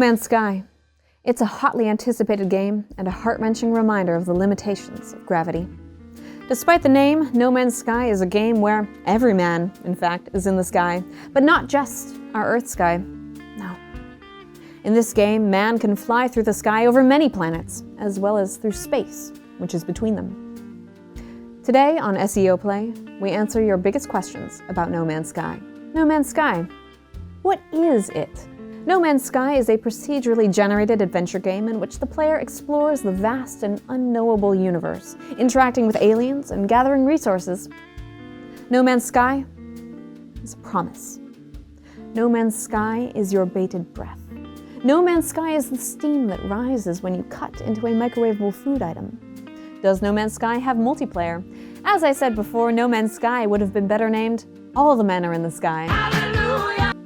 Man's Sky. It's a hotly anticipated game and a heart-wrenching reminder of the limitations of gravity. Despite the name, No Man's Sky is a game where every man, in fact, is in the sky, but not just our Earth sky. No. In this game, man can fly through the sky over many planets, as well as through space, which is between them. Today on SEO Play, we answer your biggest questions about No Man's Sky. No Man's Sky. What is it? No Man's Sky is a procedurally generated adventure game in which the player explores the vast and unknowable universe, interacting with aliens and gathering resources. No Man's Sky is a promise. No Man's Sky is your bated breath. No Man's Sky is the steam that rises when you cut into a microwavable food item. Does No Man's Sky have multiplayer? As I said before, No Man's Sky would have been better named All the Men Are in the Sky.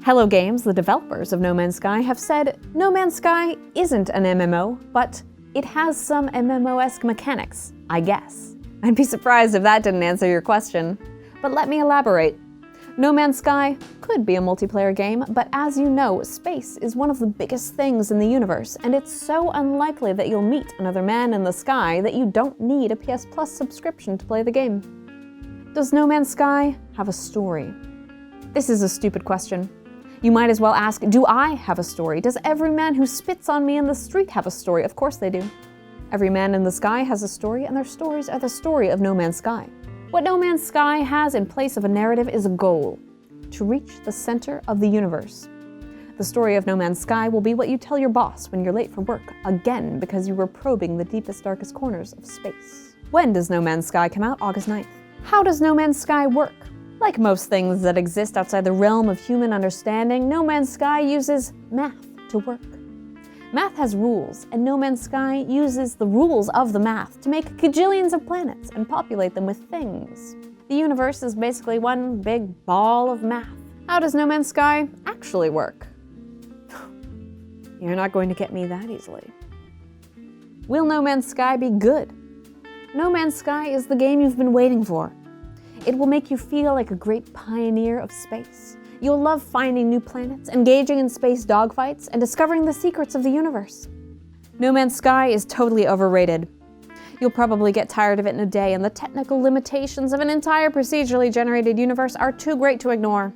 Hello Games, the developers of No Man's Sky, have said No Man's Sky isn't an MMO, but it has some MMO-esque mechanics, I guess. I'd be surprised if that didn't answer your question. But let me elaborate. No Man's Sky could be a multiplayer game, but as you know, space is one of the biggest things in the universe, and it's so unlikely that you'll meet another man in the sky that you don't need a PS Plus subscription to play the game. Does No Man's Sky have a story? This is a stupid question. You might as well ask, do I have a story? Does every man who spits on me in the street have a story? Of course they do. Every man in the sky has a story, and their stories are the story of No Man's Sky. What No Man's Sky has in place of a narrative is a goal: to reach the center of the universe. The story of No Man's Sky will be what you tell your boss when you're late for work, again because you were probing the deepest, darkest corners of space. When does No Man's Sky come out? August 9th. How does No Man's Sky work? Like most things that exist outside the realm of human understanding, No Man's Sky uses math to work. Math has rules, and No Man's Sky uses the rules of the math to make gajillions of planets and populate them with things. The universe is basically one big ball of math. How does No Man's Sky actually work? You're not going to get me that easily. Will No Man's Sky be good? No Man's Sky is the game you've been waiting for. It will make you feel like a great pioneer of space. You'll love finding new planets, engaging in space dogfights, and discovering the secrets of the universe. No Man's Sky is totally overrated. You'll probably get tired of it in a day, and the technical limitations of an entire procedurally generated universe are too great to ignore.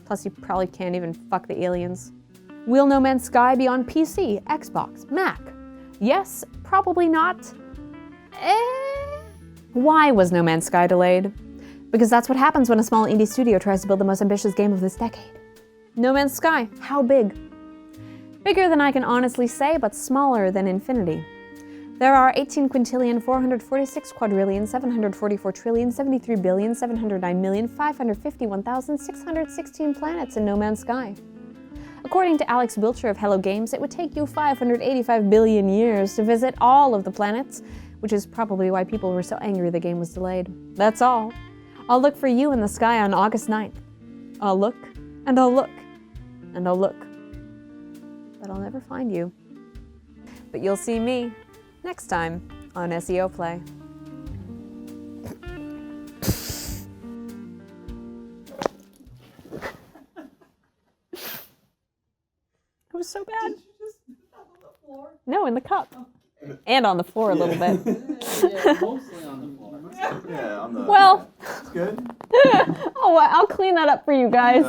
Plus, you probably can't even fuck the aliens. Will No Man's Sky be on PC, Xbox, Mac? Yes, probably not. Why was No Man's Sky delayed? Because that's what happens when a small indie studio tries to build the most ambitious game of this decade. No Man's Sky, how big? Bigger than I can honestly say, but smaller than infinity. There are 18 quintillion, 446 quadrillion, 744 trillion, 73 billion, 709 million, 551,616 planets in No Man's Sky. According to Alex Wiltshire of Hello Games, it would take you 585 billion years to visit all of the planets, which is probably why people were so angry the game was delayed. That's all. I'll look for you in the sky on August 9th. I'll look, and I'll look, and I'll look. But I'll never find you. But you'll see me next time on SEO Play. It was so bad. Did you just on the floor? No, in the cup. And on the floor a little bit. Yeah, mostly on the floor. Yeah, on the. Well, It's good. oh, I'll clean that up for you guys.